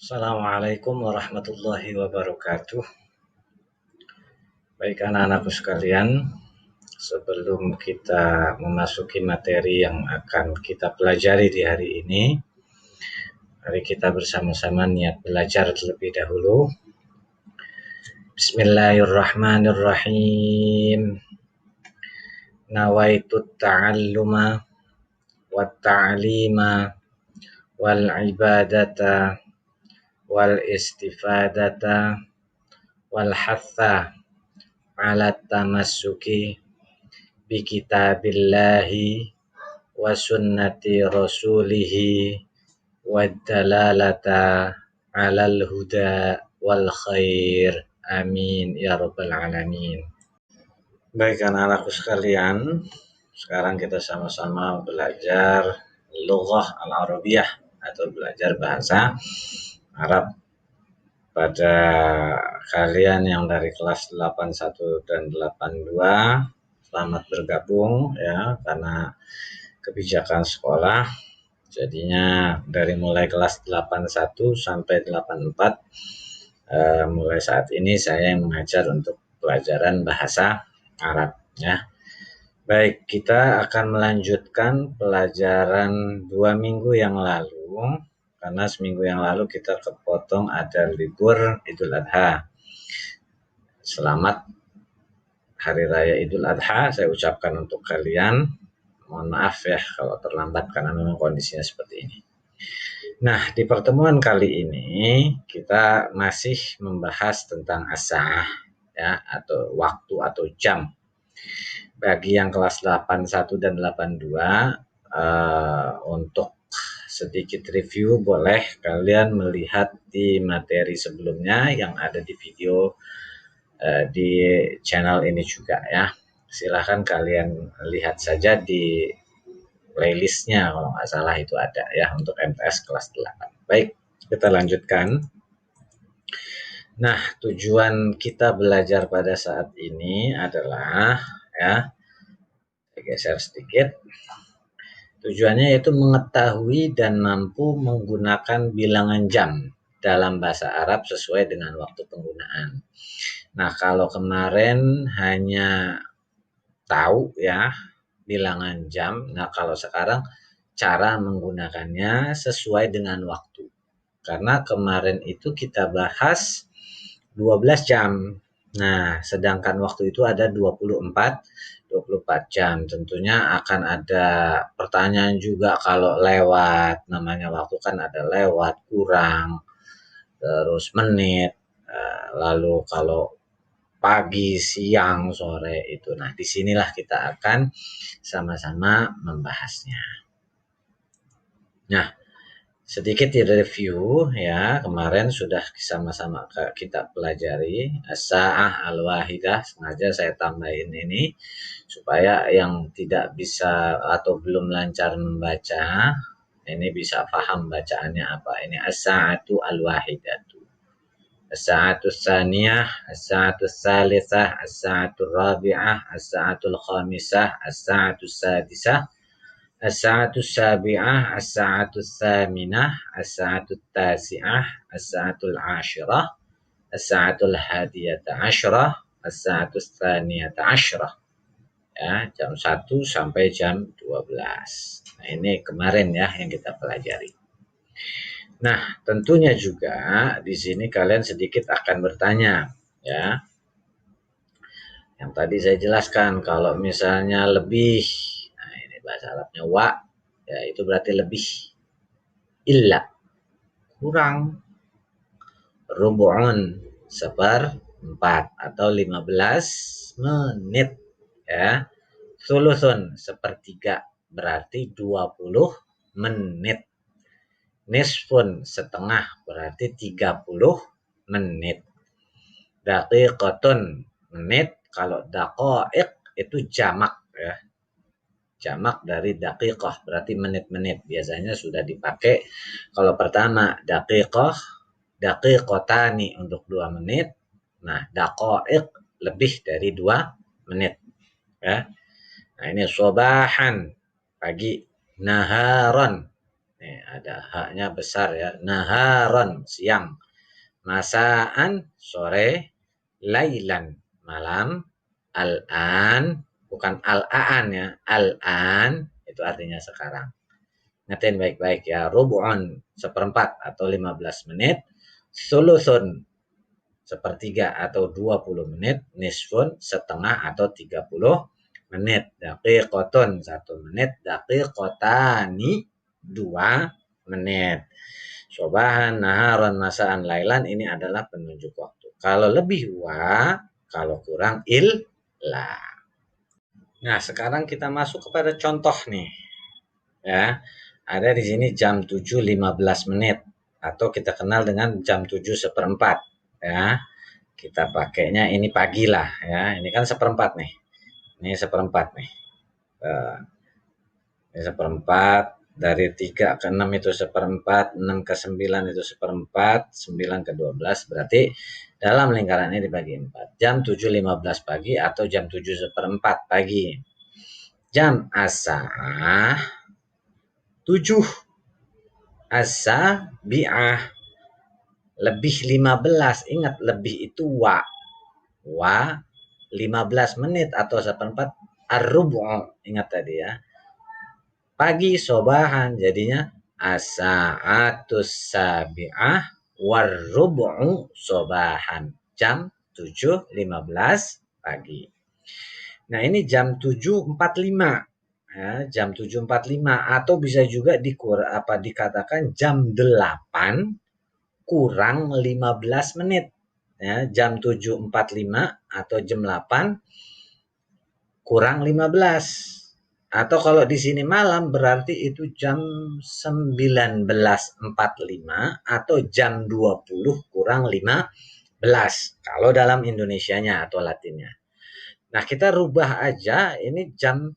Assalamualaikum warahmatullahi wabarakatuh. Baik anak-anakku sekalian, sebelum kita memasuki materi yang akan kita pelajari di hari ini, mari kita bersama-sama niat belajar terlebih dahulu. Bismillahirrahmanirrahim. Nawaitu ta'alluma wa ta'lima wal ibadata wal istifadata wal hatha ala tamassuki bi kitabillahi wa sunnati rasulihi wa dalalata alal huda wal khair. Amin ya rabbal alamin. Baik anak-anakku sekalian, sekarang kita sama-sama belajar lughah al-arabiyah atau belajar bahasa Arab. Pada kalian yang dari kelas 81 dan 82, selamat bergabung ya, karena kebijakan sekolah jadinya dari mulai kelas 81 sampai 84 mulai saat ini saya yang mengajar untuk pelajaran bahasa Arab ya. Baik, kita akan melanjutkan pelajaran 2 minggu yang lalu, karena seminggu yang lalu kita kepotong ada libur Idul Adha. Selamat Hari Raya Idul Adha saya ucapkan untuk kalian. Mohon maaf ya kalau terlambat karena memang kondisinya seperti ini. Nah, di pertemuan kali ini kita masih membahas tentang as-sa'ah ya, atau waktu atau jam. Bagi yang kelas 81 dan 82 untuk sedikit review, boleh kalian melihat di materi sebelumnya yang ada di video di channel ini juga ya. Silahkan kalian lihat saja di playlistnya, kalau nggak salah itu ada ya untuk MTS kelas 8. Baik, kita lanjutkan. Nah, tujuan kita belajar pada saat ini adalah ya, saya geser sedikit. Tujuannya yaitu mengetahui dan mampu menggunakan bilangan jam dalam bahasa Arab sesuai dengan waktu penggunaan. Nah, kalau kemarin hanya tahu ya bilangan jam, nah kalau sekarang cara menggunakannya sesuai dengan waktu. Karena kemarin itu kita bahas 12 jam. Nah, sedangkan waktu itu ada 24 jam. Tentunya akan ada pertanyaan juga kalau lewat, namanya waktu kan ada lewat, kurang, terus menit, lalu kalau pagi, siang, sore itu. Nah, disinilah kita akan sama-sama membahasnya. Nah, sedikit di review ya, kemarin sudah sama-sama kita pelajari as-sa'ah al-wahidah. Sengaja saya tambahin ini supaya yang tidak bisa atau belum lancar membaca ini bisa paham bacaannya apa. Ini as-sa'atu al-wahidatu, as-sa'atu tsaniyah, as-sa'atu tsalitsah, as-sa'atu rabi'ah, as-sa'atu khamisah, as-sa'atu sadisah, as-sa'atu sabi'ah, as-sa'atu tsaminah, as-sa'atu tasi'ah, as-sa'atu ashirah, as-sa'atu hadiyata asyrah, as-sa'atu tsaniyata asyrah. Ya, jam 1 sampai jam 12. Nah, ini kemarin ya yang kita pelajari. Nah, tentunya juga di sini kalian sedikit akan bertanya ya. Yang tadi saya jelaskan kalau misalnya lebih, nah ini bahasa Arabnya wa, ya itu berarti lebih. Illa, kurang. Rubu'un, seperempat atau 15 menit ya. Sulusun, sepertiga, berarti 20 menit. Nisfun, setengah, berarti 30 menit. Daqiqatun, menit. Kalau daqaiq itu jamak ya. Jamak dari daqiqah, berarti menit-menit. Biasanya sudah dipakai kalau pertama daqiqah, daqiqatani untuk 2 menit. Nah, daqaiq lebih dari 2 menit ya. Nah, ini sobahan, pagi, naharon, Nih, ada haknya besar ya. Naharon, siang. Masaan, sore. Lailan, malam. Al-an, bukan al-aan ya. Al-an, itu artinya sekarang. Ngatain baik-baik ya. Rubu'un, seperempat atau 15 menit. Sulusun, sepertiga atau 20 menit. Nisfun, setengah atau 30 menit. Daqiqotun, 1 menit. Daqiqotani, 2 menit. Sobahan, naharon, masaan, lailan, ini adalah penunjuk waktu. Kalau lebih wa, kalau kurang la. Nah, sekarang kita masuk kepada contoh nih. Ya, ada di sini jam 7.15 menit atau kita kenal dengan jam 7:01. Ya. Kita pakainya ini pagi lah ya. Ini kan seperempat nih. Ini seperempat nih. Ini seperempat, dari 3 ke 6 itu seperempat, 6 ke 9 itu seperempat, 9 ke 12 berarti dalam lingkaran ini dibagi 4. Jam 7.15 pagi atau jam 7:01 pagi. Jam as-sa'ah 7 as-sabi'ah lebih 15. Ingat, lebih itu wa 15 menit atau seperempat. Ar-rubu', ingat tadi ya. Pagi, sobahan, jadinya as-sa'atus sabi'ah war-rubu'u sobahan. Jam 7.15 pagi. Nah, ini jam 7.45. Ya, jam 7.45 atau bisa juga dikatakan jam 8 kurang 15 menit. Ya, jam 7.45 atau jam 8 kurang 15. Atau kalau di sini malam berarti itu jam 19.45 atau jam 20 kurang 15. Kalau dalam Indonesianya atau Latinnya. Nah, kita rubah aja ini jam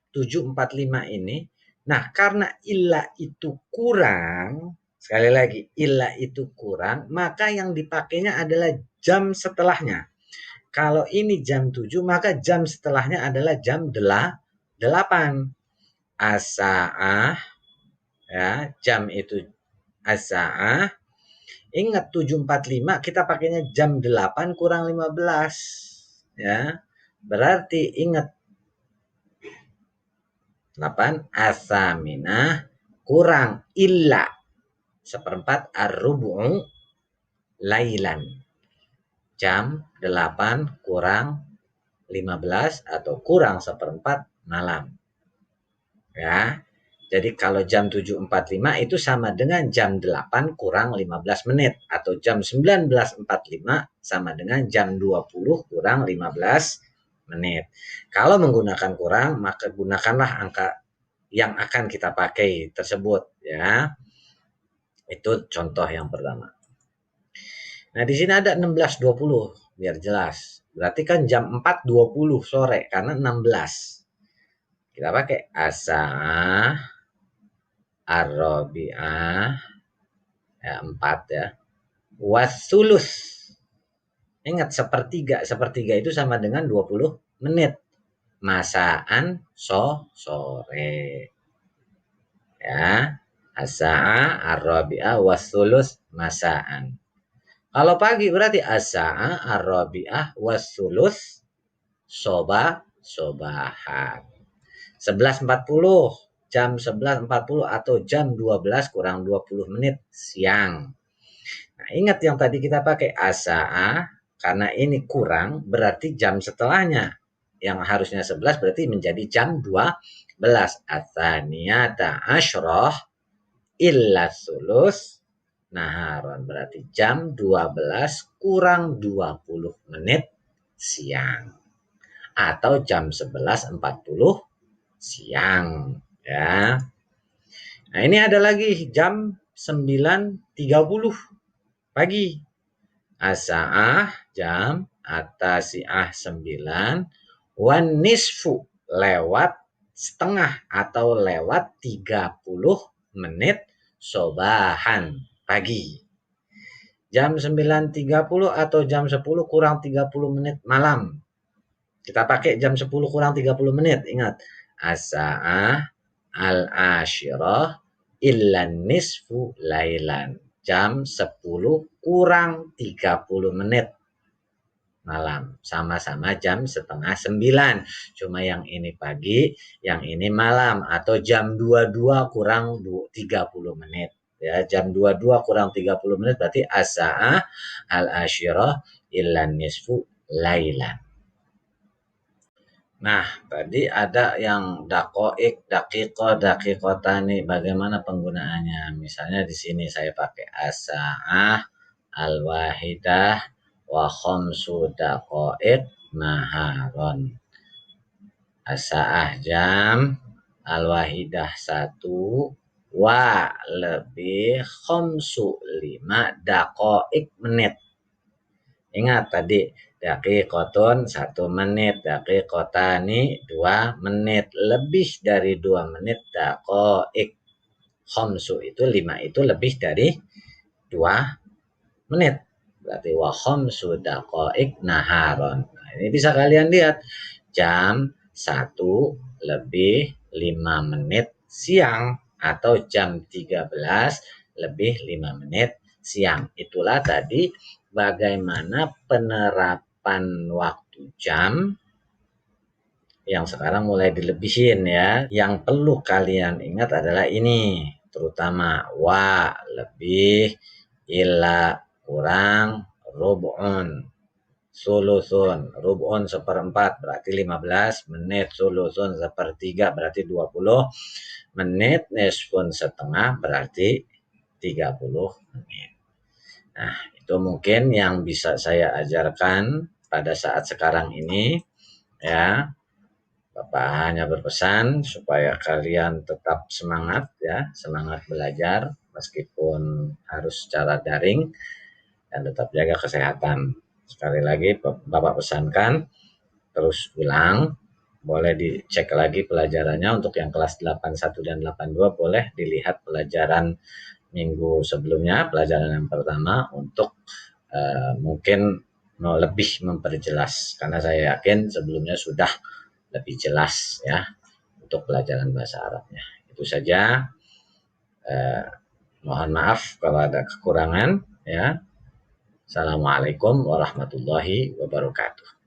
7.45 ini. Nah, karena illa itu kurang, sekali lagi illa itu kurang, maka yang dipakainya adalah jam setelahnya. Kalau ini jam 7, maka jam setelahnya adalah jam 8. As-sa'ah, ya, jam itu as-sa'ah. Ingat 7.45 kita pakainya jam 8 kurang 15. Ya. Berarti ingat 8 as-saminah kurang illa seperempat ar-rubu'u lailan. Jam 8 kurang 15 atau kurang seperempat malam. Ya. Jadi kalau jam 7.45 itu sama dengan jam 8 kurang 15 menit atau jam 19.45 sama dengan jam 20 kurang 15 menit. Kalau menggunakan kurang, maka gunakanlah angka yang akan kita pakai tersebut ya. Itu contoh yang pertama. Nah, di sini ada 16.20 biar jelas. Berarti kan jam 4.20 sore karena 16. Kita pakai asa ar-rabi'ah ya 4 ya. Wasulus. Ingat sepertiga itu sama dengan 20 menit. Masaan sore. Ya. As-sa'a ar-rabi'ah wasulus masaan. Kalau pagi berarti as-sa'a ar-rabi'ah wasulus sobahan. 11.40, jam 11.40 atau jam 12 kurang 20 menit siang. Nah, ingat yang tadi kita pakai as-sa'a karena ini kurang berarti jam setelahnya yang harusnya 11 berarti menjadi jam 12. Atsaniyata asyroh illa sulus naharon berarti jam 12 kurang 20 menit siang atau jam 11.40 siang ya. Nah, ini ada lagi jam 9.30 pagi. As-sa'ah jam at-tasi'ah 9 wan nisfu lewat setengah atau lewat 30 menit sobahan pagi. Jam 9.30 atau jam 10 kurang 30 menit malam. Kita pakai jam 10 kurang 30 menit. Ingat. As-sa'ah al-ashirah illan nisfu lailan. Jam 10 kurang 30 menit malam. Sama-sama jam setengah 9. Cuma yang ini pagi, yang ini malam. Atau jam 22 kurang 30 menit. Ya, jam 22 kurang 30 menit berarti as-sa'ah al-asyirah illan nisfu lailan. Nah, tadi ada yang dakoik, dakiko, dakikotani. Bagaimana penggunaannya? Misalnya di sini saya pakai as-sa'ah al-wahidah wa khamsu daqa'iq naharon. As-sa'ah jam, al-wahidah 1, wa lebih khamsu 5 daqa'iq menit. Ingat tadi daqiqatun 1 menit, daqiqatani 2 menit, lebih dari 2 menit daqa'iq. Khamsu itu 5 itu lebih dari 2 menit. Berarti wa khamsu daqa'iq naharon. Nah, ini bisa kalian lihat. Jam 1 lebih 5 menit siang atau jam 13 lebih 5 menit siang. Itulah tadi bagaimana penerapan waktu jam yang sekarang mulai dilebihin ya. Yang perlu kalian ingat adalah ini, terutama wa lebih, ila kurang, rub'un, sulusun. Rub'un 1/4 berarti 15 menit, sulusun 1/3 berarti 20 menit, nisfun setengah berarti 30 menit. Nah, itu mungkin yang bisa saya ajarkan pada saat sekarang ini ya. Bapak hanya berpesan supaya kalian tetap semangat ya, semangat belajar meskipun harus secara daring dan tetap jaga kesehatan. Sekali lagi Bapak pesankan terus ulang, boleh dicek lagi pelajarannya untuk yang kelas 81 dan 82, boleh dilihat pelajaran minggu sebelumnya, pelajaran yang pertama untuk mungkin mau lebih memperjelas karena saya yakin sebelumnya sudah lebih jelas ya untuk pelajaran bahasa Arabnya. Itu saja. Mohon maaf kalau ada kekurangan ya. Assalamualaikum warahmatullahi wabarakatuh.